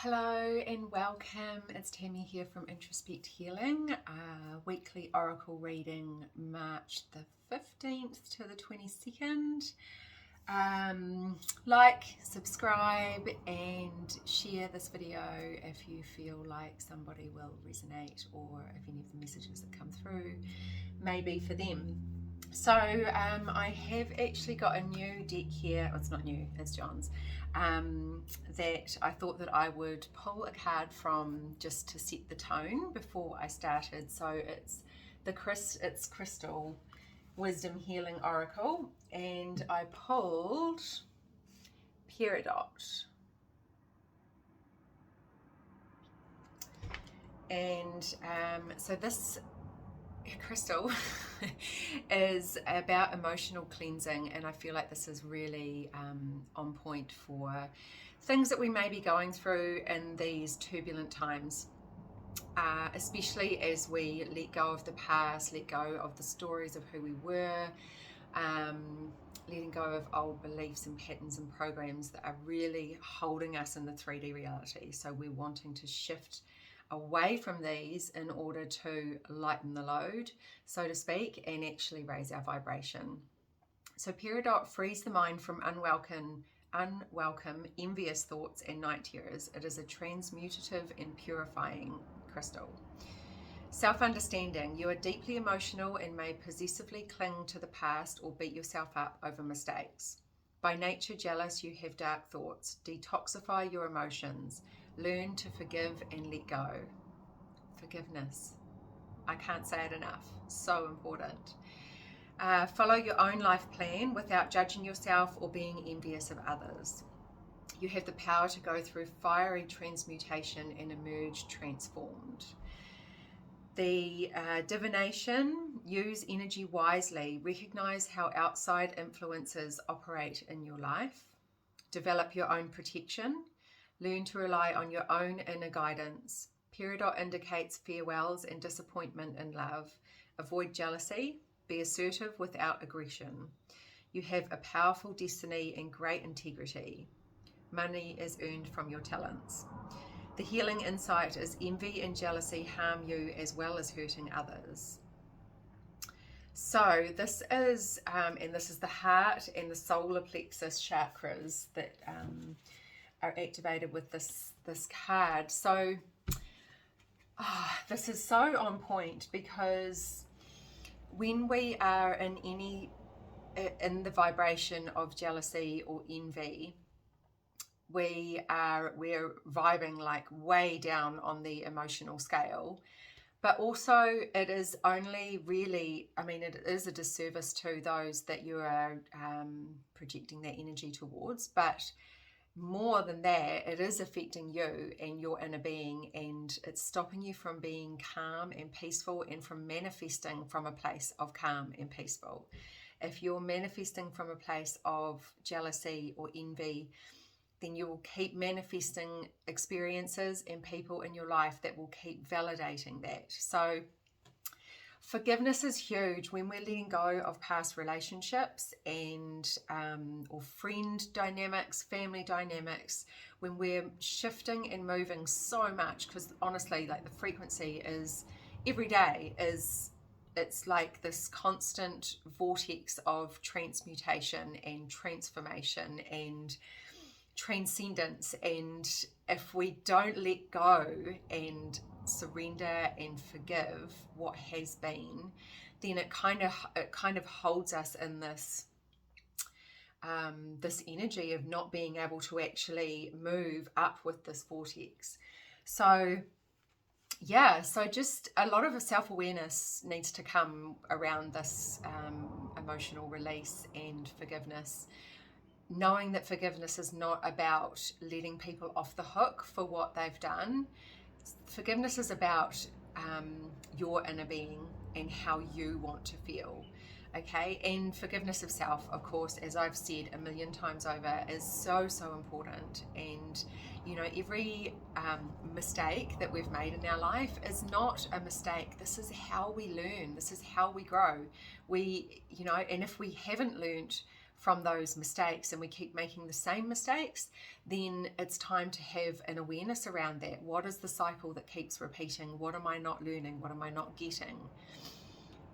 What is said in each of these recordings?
Hello and welcome. It's Tammy here from Introspect Healing, weekly oracle reading March the 15th to the 22nd. Like, subscribe and share this video if you feel like somebody will resonate or if any of the messages that come through may be for them. So I have actually got a new deck here. Oh, it's not new, it's John's. That I thought that I would pull a card from just to set the tone before I started. So it's Crystal Wisdom Healing Oracle, and I pulled Peridot. And so this crystal is about emotional cleansing, and I feel like this is really on point for things that we may be going through in these turbulent times, especially as we let go of the past, let go of the stories of who we were, letting go of old beliefs and patterns and programs that are really holding us in the 3D reality. So we're wanting to shift away from these in order to lighten the load, so to speak, and actually raise our vibration. So Peridot frees the mind from unwelcome, envious thoughts and night terrors. It is a transmutative and purifying crystal. Self-understanding. You are deeply emotional and may possessively cling to the past or beat yourself up over mistakes. By nature jealous, you have dark thoughts. Detoxify your emotions. Learn to forgive and let go. Forgiveness. I can't say it enough. So important. Follow your own life plan without judging yourself or being envious of others. You have the power to go through fiery transmutation and emerge transformed. The divination. Use energy wisely. Recognize how outside influences operate in your life. Develop your own protection. Learn to rely on your own inner guidance. Peridot indicates farewells and disappointment in love. Avoid jealousy. Be assertive without aggression. You have a powerful destiny and great integrity. Money is earned from your talents. The healing insight is envy and jealousy harm you as well as hurting others. So this is, and this is the heart and the solar plexus chakras that are activated with this card. So this is so on point, because when we are in the vibration of jealousy or envy, we're vibing like way down on the emotional scale. But also it is only really, it is a disservice to those that you are projecting that energy towards. But more than that, it is affecting you and your inner being, and it's stopping you from being calm and peaceful and from manifesting from a place of calm and peaceful. If you're manifesting from a place of jealousy or envy, then you will keep manifesting experiences and people in your life that will keep validating that. So forgiveness is huge when we're letting go of past relationships and or friend dynamics, family dynamics, when we're shifting and moving so much, because honestly, like, the frequency is every day it's like this constant vortex of transmutation and transformation and transcendence. And if we don't let go and surrender and forgive what has been, then it kind of holds us in this this energy of not being able to actually move up with this vortex. So just a lot of self-awareness needs to come around this emotional release and forgiveness, knowing that forgiveness is not about letting people off the hook for what they've done. Forgiveness is about your inner being and how you want to feel, okay? And forgiveness of self, of course, as I've said a million times over, is so, so important. And, every mistake that we've made in our life is not a mistake. This is how we learn. This is how we grow. And if we haven't learned from those mistakes and we keep making the same mistakes, then it's time to have an awareness around that. What is the cycle that keeps repeating? What am I not learning? What am I not getting?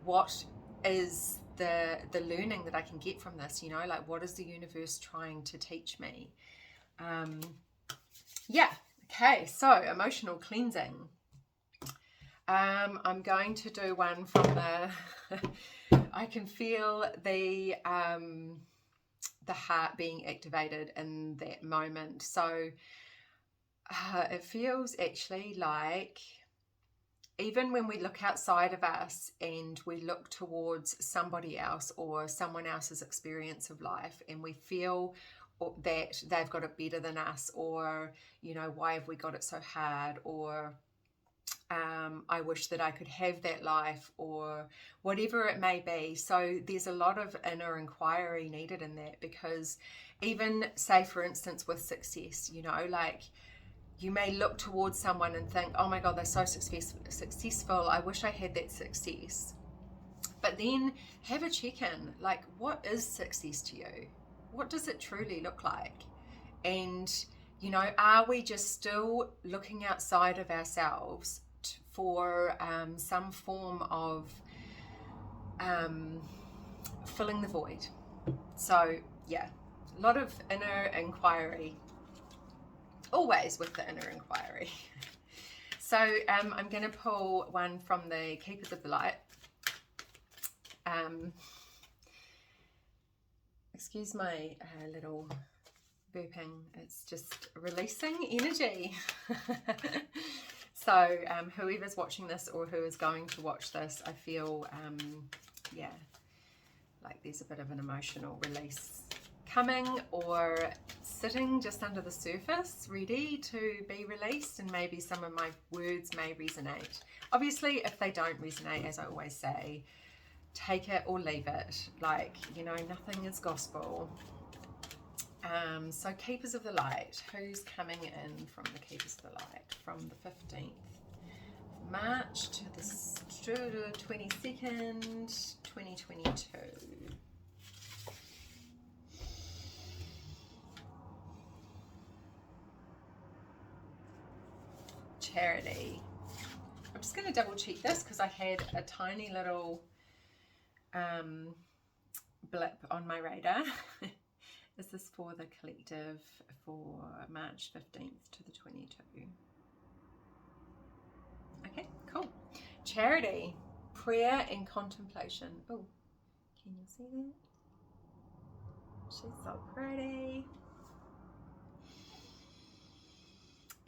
What is the learning that I can get from this? You know, like, what is the universe trying to teach me? Yeah. Okay. So emotional cleansing. I'm going to do one from the, I can feel the heart being activated in that moment. So it feels actually like, even when we look outside of us and we look towards somebody else or someone else's experience of life, and we feel that they've got it better than us, or, you know, why have we got it so hard, or I wish that I could have that life, or whatever it may be. So there's a lot of inner inquiry needed in that, because even, say, for instance, with success, you know, like, you may look towards someone and think, oh my God, they're so successful. I wish I had that success. But then have a check-in. Like, what is success to you? What does it truly look like? And, you know, are we just still looking outside of ourselves for some form of filling the void? So, yeah, a lot of inner inquiry. Always with the inner inquiry. So I'm going to pull one from the Keepers of the Light. Excuse my little burping. It's just releasing energy. So whoever's watching this or who is going to watch this, I feel, yeah, like there's a bit of an emotional release coming, or sitting just under the surface, ready to be released, and maybe some of my words may resonate. Obviously, if they don't resonate, as I always say, take it or leave it. Like, you know, nothing is gospel. So Keepers of the Light, who's coming in from the Keepers of the Light from the 15th March to the 22nd, 2022. Charity. I'm just going to double check this because I had a tiny little blip on my radar. Is this for the collective for March 15th to the 22? Okay, cool. Charity, prayer and contemplation. Oh, can you see that? She's so pretty.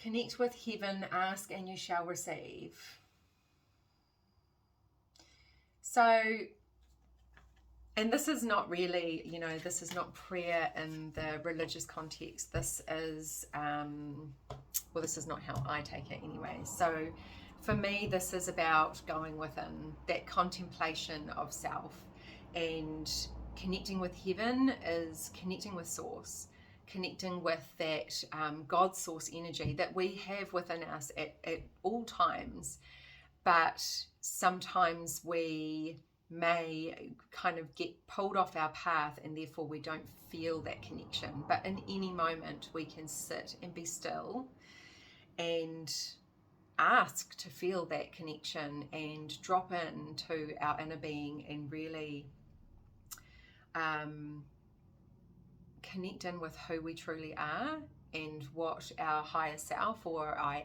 Connect with heaven, ask and you shall receive. So, and this is not really, you know, this is not prayer in the religious context. This is, well, this is not how I take it anyway. So for me, this is about going within, that contemplation of self, and connecting with heaven is connecting with source, connecting with that God source energy that we have within us at all times. But sometimes we may kind of get pulled off our path and therefore we don't feel that connection. But in any moment we can sit and be still and ask to feel that connection and drop into our inner being and really connect in with who we truly are and what our higher self, or our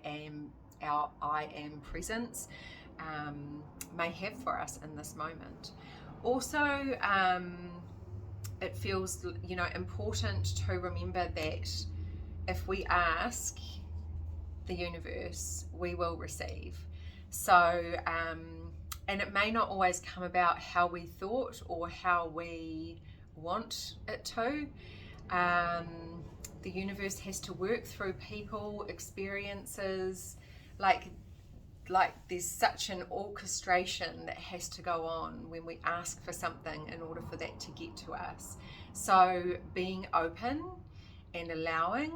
I am presence may have for us in this moment. Also, it feels, you know, important to remember that if we ask the universe, we will receive. So, and it may not always come about how we thought or how we want it to. The universe has to work through people, experiences, like there's such an orchestration that has to go on when we ask for something in order for that to get to us. So being open and allowing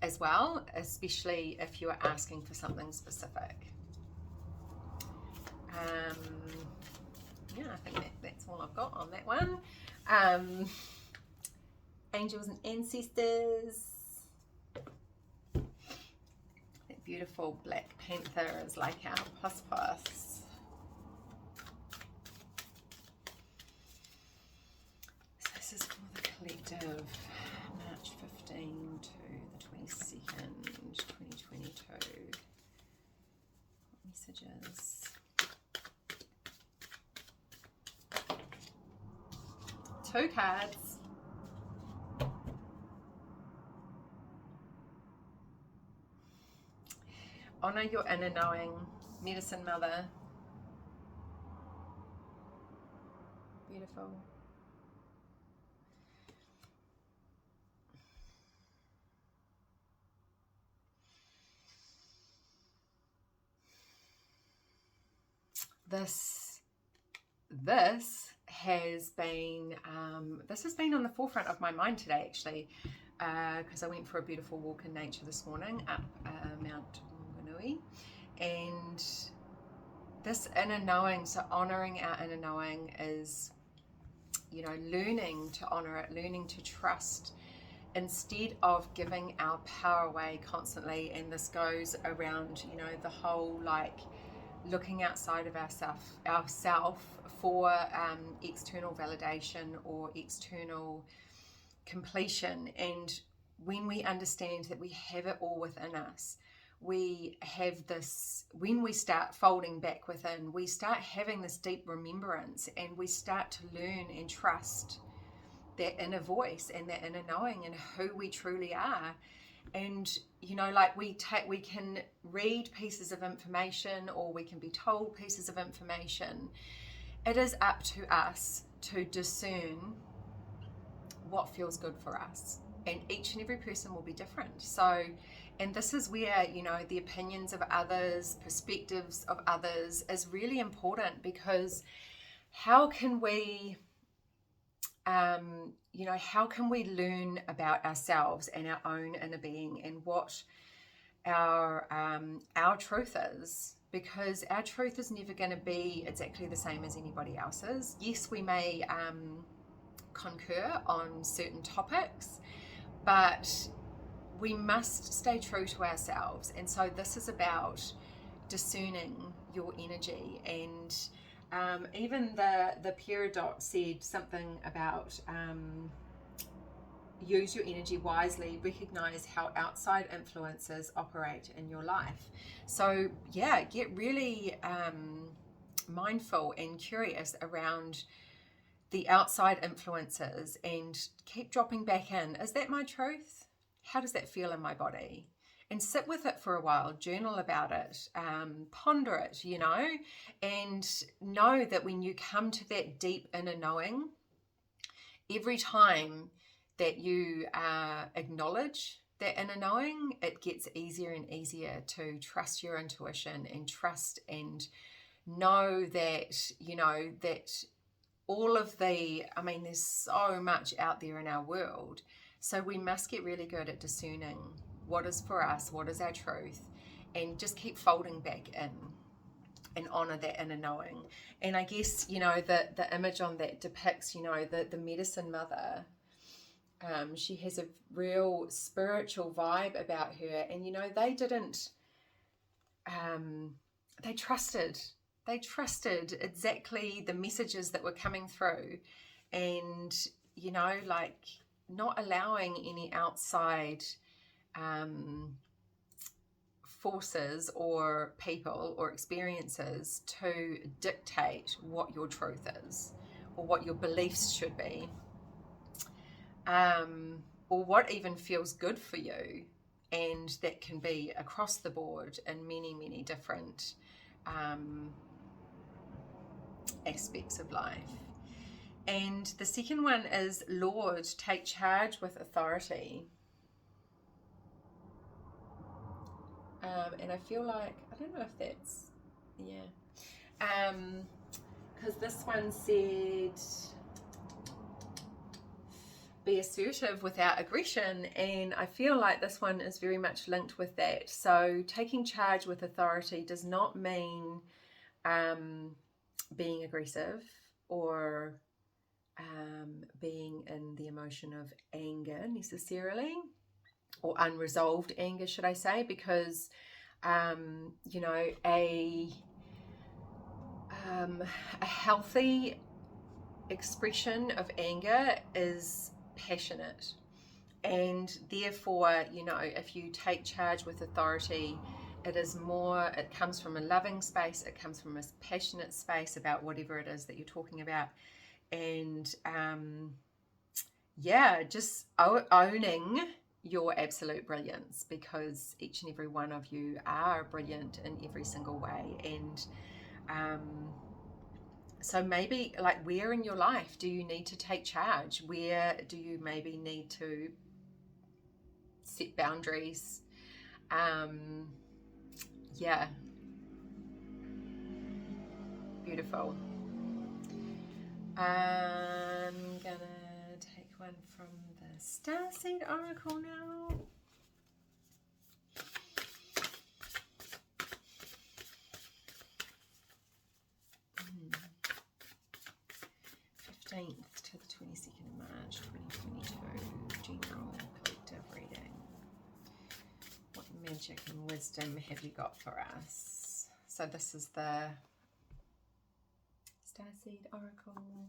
as well, especially if you are asking for something specific. Yeah, I think that's all I've got on that one. angels and ancestors. That beautiful Black Panther is like our puss. So this is for the collective, March 15 to the 22nd, 2022. Messages. 2 cards. Honor your inner knowing, Medicine Mother. Beautiful. This has been on the forefront of my mind today, actually, because I went for a beautiful walk in nature this morning up Mount Maunganui, and this inner knowing, so honoring our inner knowing is, you know, learning to honor it, learning to trust instead of giving our power away constantly. And this goes around, you know, the whole like looking outside of ourself for external validation or external completion. And when we understand that we have it all within us, we have this, when we start folding back within, we start having this deep remembrance, and we start to learn and trust that inner voice and that inner knowing and who we truly are. And, you know, like we can read pieces of information, or we can be told pieces of information. It is up to us to discern what feels good for us. And each and every person will be different. So, and this is where, you know, the opinions of others, perspectives of others is really important, because how can we, you know, how can we learn about ourselves and our own inner being and what our truth is? Because our truth is never going to be exactly the same as anybody else's. Yes, we may concur on certain topics, but we must stay true to ourselves. And so this is about discerning your energy. And even the Peridot said something about use your energy wisely, recognize how outside influences operate in your life. So yeah, get really mindful and curious around the outside influences, and keep dropping back in. Is that my truth? How does that feel in my body? And sit with it for a while, journal about it, ponder it, you know, and know that when you come to that deep inner knowing, every time that you acknowledge that inner knowing, it gets easier and easier to trust your intuition and trust and know that, you know, that all of the, I mean, there's so much out there in our world. So we must get really good at discerning what is for us, what is our truth, and just keep folding back in and honor that inner knowing. And I guess, you know, the image on that depicts, you know, the Medicine Mother. She has a real spiritual vibe about her. And, you know, they didn't, they trusted exactly the messages that were coming through, and, you know, like not allowing any outside forces or people or experiences to dictate what your truth is or what your beliefs should be, or what even feels good for you. And that can be across the board in many, many different aspects of life. And the second one is, Lord, take charge with authority. And I feel like, I don't know if that's, yeah. Because this one said, be assertive without aggression. And I feel like this one is very much linked with that. So taking charge with authority does not mean being aggressive or being in the emotion of anger necessarily, or unresolved anger, should I say, because you know, a healthy expression of anger is passionate, and therefore, you know, if you take charge with authority, it comes from a loving space, it comes from a passionate space about whatever it is that you're talking about. And yeah, just owning your absolute brilliance, because each and every one of you are brilliant in every single way. And so maybe, like, where in your life do you need to take charge? Where do you maybe need to set boundaries? Yeah, beautiful. I'm gonna take one from the Starseed Oracle now. 15th to the 22nd of March 2022, general collective reading. What magic and wisdom have you got for us? So this is the Starseed Oracle.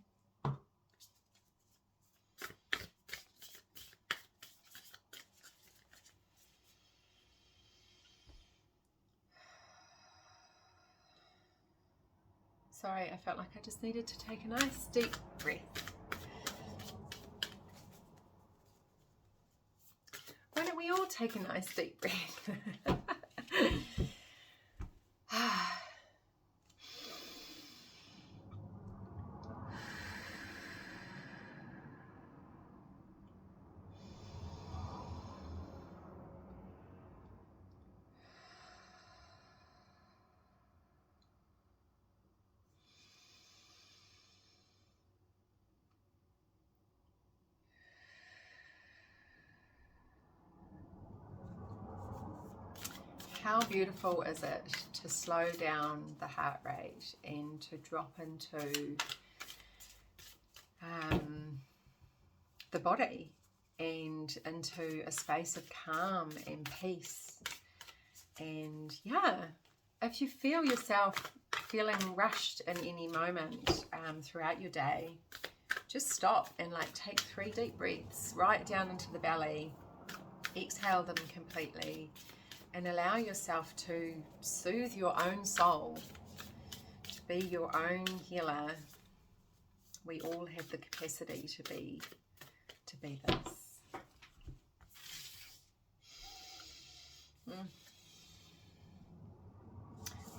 Sorry, I felt like I just needed to take a nice deep breath. Why don't we all take a nice deep breath? How beautiful is it to slow down the heart rate and to drop into the body and into a space of calm and peace. And yeah, if you feel yourself feeling rushed in any moment throughout your day, just stop and like take 3 deep breaths right down into the belly, exhale them completely, and allow yourself to soothe your own soul, to be your own healer. We all have the capacity to be this.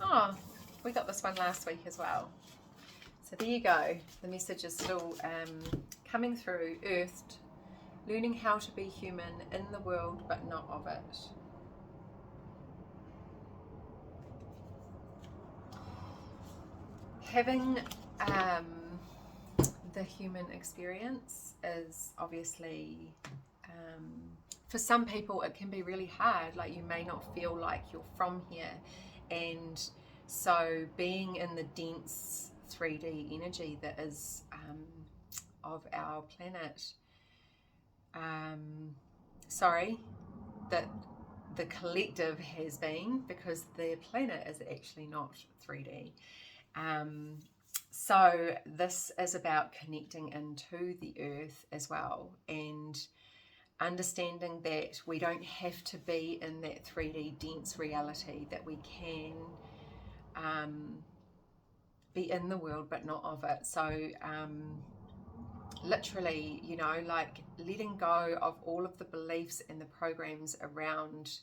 Oh, we got this one last week as well. So there you go. The message is still coming through. Earthed, learning how to be human in the world but not of it. Having the human experience is obviously, for some people it can be really hard. Like, you may not feel like you're from here, and so being in the dense 3D energy that is of our planet, that the collective has been, because the planet is actually not 3D. So this is about connecting into the earth as well, and understanding that we don't have to be in that 3D dense reality, that we can be in the world but not of it. So literally, you know, like letting go of all of the beliefs and the programs around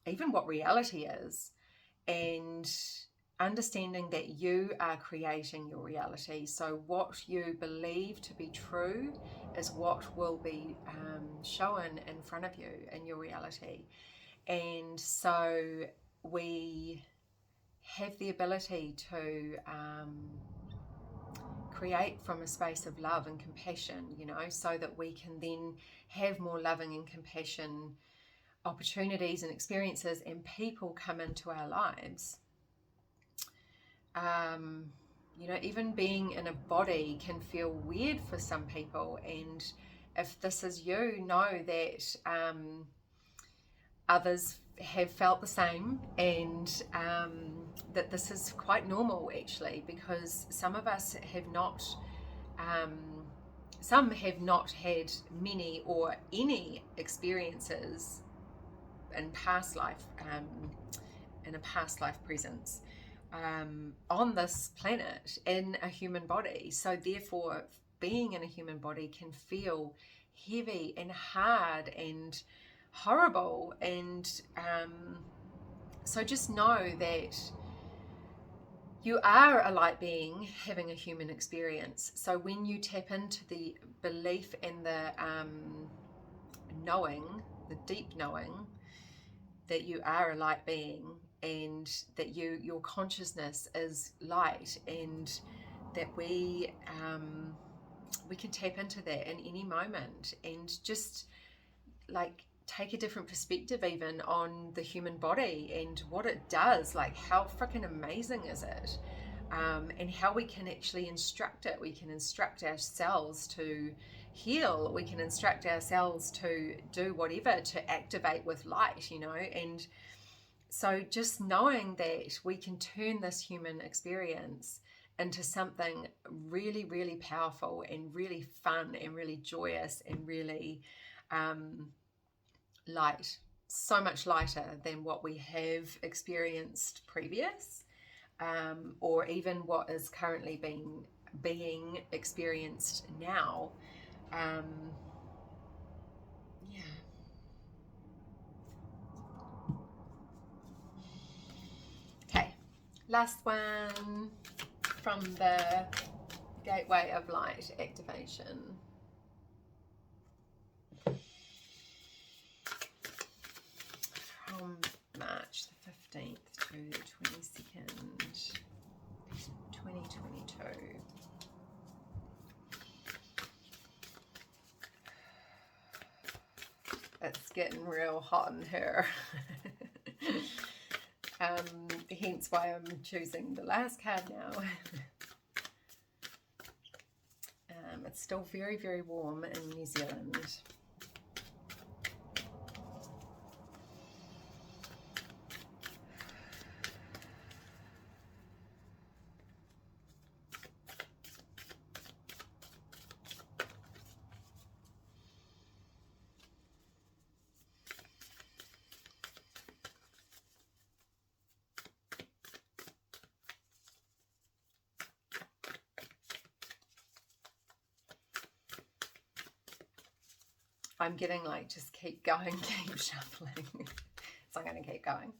even what reality is, and understanding that you are creating your reality. So what you believe to be true is what will be shown in front of you in your reality. And so we have the ability to create from a space of love and compassion, you know, so that we can then have more loving and compassion opportunities and experiences, and people come into our lives even being in a body can feel weird for some people. And if this is you, know that others have felt the same, and that this is quite normal actually, because some of us have not, some have not had many or any experiences in past life, in a past life presence, on this planet in a human body. So therefore, being in a human body can feel heavy and hard and horrible. And so just know that you are a light being having a human experience. So when you tap into the belief and the knowing, the deep knowing that you are a light being, and that your consciousness is light, and that we can tap into that in any moment, and just like take a different perspective even on the human body and what it does. Like, how freaking amazing is it? And how we can actually instruct it. We can instruct ourselves to heal. We can instruct ourselves to do whatever, to activate with light, and so just knowing that we can turn this human experience into something really, really powerful and really fun and really joyous and really light, so much lighter than what we have experienced previous, or even what is currently being experienced now. Yeah. Okay, last one from the Gateway of Light activation. From March the 15th to the 22nd, 2022. It's getting real hot in here. Hence why I'm choosing the last card now. It's still very, very warm in New Zealand. I'm getting like, just keep going, keep shuffling. So I'm going to keep going.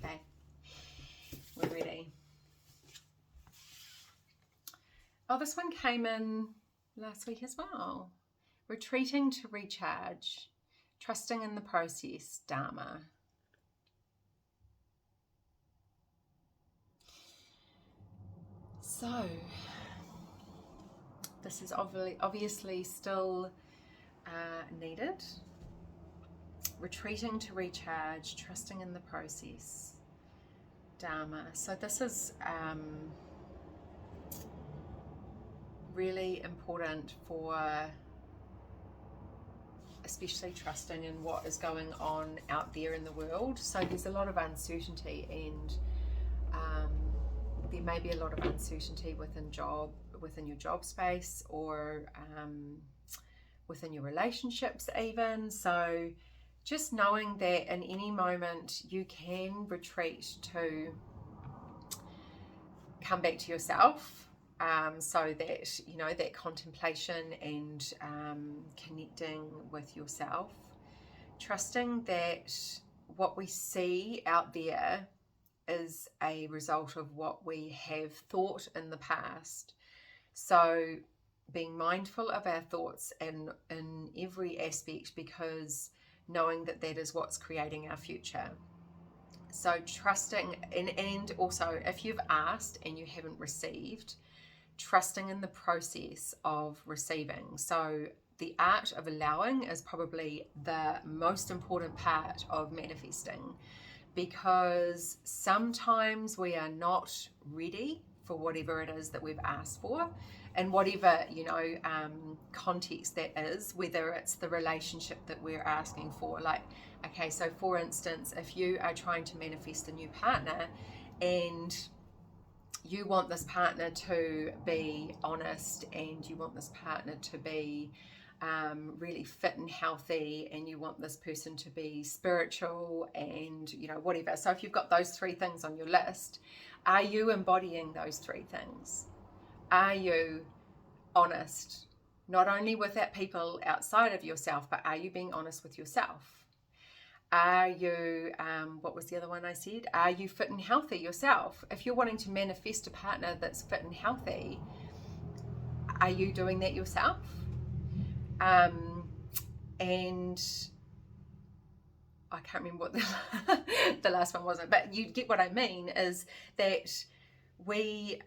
Okay, we're ready. Oh, this one came in last week as well. Retreating to recharge, trusting in the process, Dharma. So, this is obviously still needed. Retreating to recharge, trusting in the process, Dharma. So this is really important for especially trusting in what is going on out there in the world. So there's a lot of uncertainty, and there may be a lot of uncertainty within your job space, or within your relationships even. So just knowing that in any moment you can retreat to come back to yourself, so that that contemplation and connecting with yourself, trusting that what we see out there is a result of what we have thought in the past. So being mindful of our thoughts in every aspect, because knowing that that is what's creating our future. So trusting, and also if you've asked and you haven't received, trusting in the process of receiving. So the art of allowing is probably the most important part of manifesting, because sometimes we are not ready for whatever it is that we've asked for, and whatever, context that is, whether it's the relationship that we're asking for. Like, okay, so for instance, if you are trying to manifest a new partner and you want this partner to be honest, and you want this partner to be really fit and healthy, and you want this person to be spiritual and whatever. So if you've got those three things on your list, are you embodying those three things? Are you honest, not only with that people outside of yourself, but are you being honest with yourself? Are you, what was the other one I said? Are you fit and healthy yourself? If you're wanting to manifest a partner that's fit and healthy, are you doing that yourself? And I can't remember what the last one wasn't, but you get what I mean, is that we,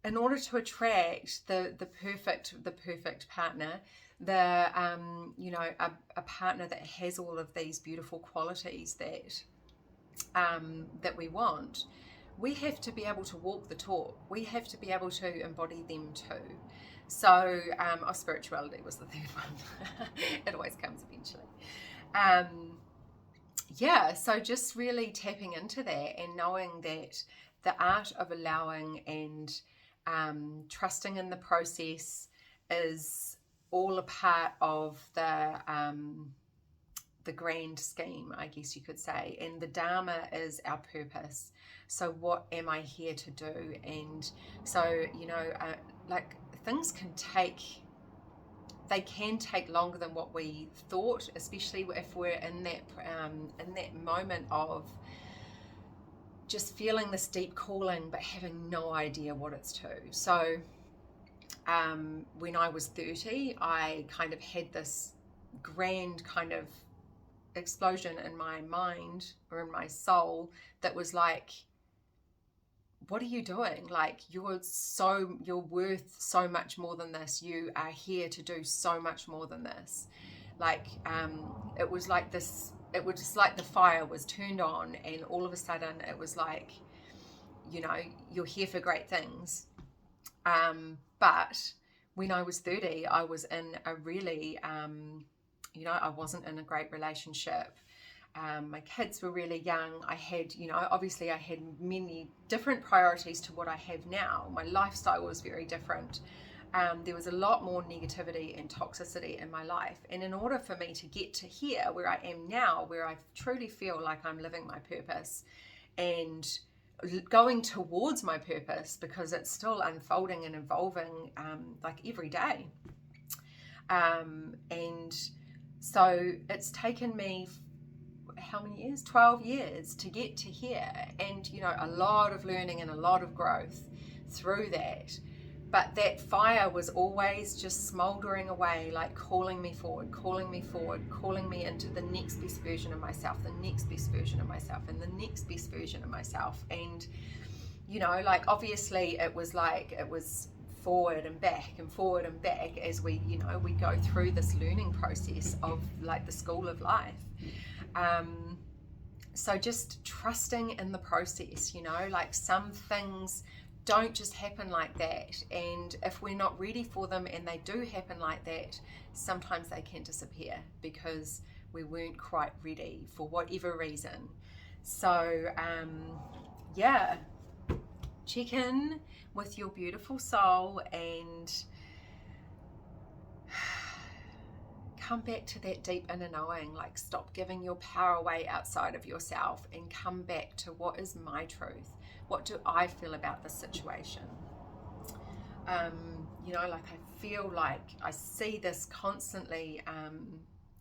in order to attract the perfect partner, a partner that has all of these beautiful qualities that we want, we have to be able to walk the talk. We have to be able to embody them too. So, spirituality was the third one. It always comes eventually. So just really tapping into that and knowing that the art of allowing and trusting in the process is all a part of the grand scheme, I guess you could say. And the Dharma is our purpose. So what am I here to do? And so, like, things can take longer than what we thought, especially if we're in that moment of just feeling this deep calling but having no idea what it's to. So when I was 30, I kind of had this grand kind of explosion in my mind or in my soul that was like, what are you doing? Like, you're worth so much more than this. You are here to do so much more than this. Like, it was like this, it was just like the fire was turned on, and all of a sudden it was like, you're here for great things. But when I was 30, I was in a really, I wasn't in a great relationship. My kids were really young. I had, obviously I had many different priorities to what I have now. My lifestyle was very different. There was a lot more negativity and toxicity in my life. And in order for me to get to here, where I am now, where I truly feel like I'm living my purpose and going towards my purpose, because it's still unfolding and evolving like every day. And so it's taken me how many years? 12 years to get to here, and a lot of learning and a lot of growth through that. But that fire was always just smoldering away, like calling me forward, calling me into the next best version of myself, the next best version of myself, and the next best version of myself. And like, obviously it was forward and back and forward and back as we go through this learning process of like the school of life. So just trusting in the process, like some things don't just happen like that. And if we're not ready for them and they do happen like that, sometimes they can disappear because we weren't quite ready for whatever reason. So, check in with your beautiful soul and come back to that deep inner knowing. Like, stop giving your power away outside of yourself and come back to what is my truth. What do I feel about this situation? Like, I feel like I see this constantly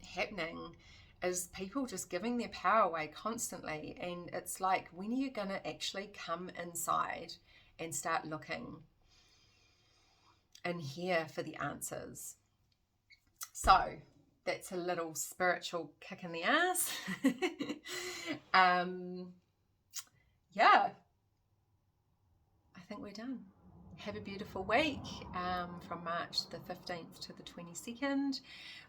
happening, is people just giving their power away constantly. And it's like, when are you going to actually come inside and start looking and here for the answers? So that's a little spiritual kick in the ass. Yeah, I think we're done. Have a beautiful week from March the 15th to the 22nd.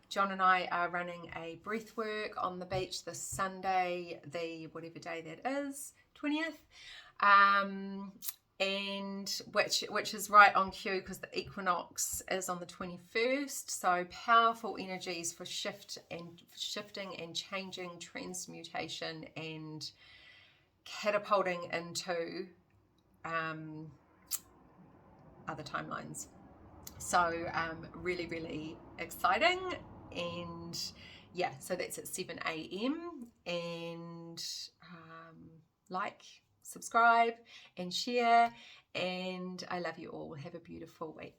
John and I are running a breath work on the beach this Sunday, the whatever day that is, 20th. And which is right on cue because the equinox is on the 21st. So powerful energies for shifting and changing, transmutation, and catapulting into other timelines. So really, really exciting. And yeah, so that's at 7 a.m. and like, subscribe and share, and I love you all. Have a beautiful week.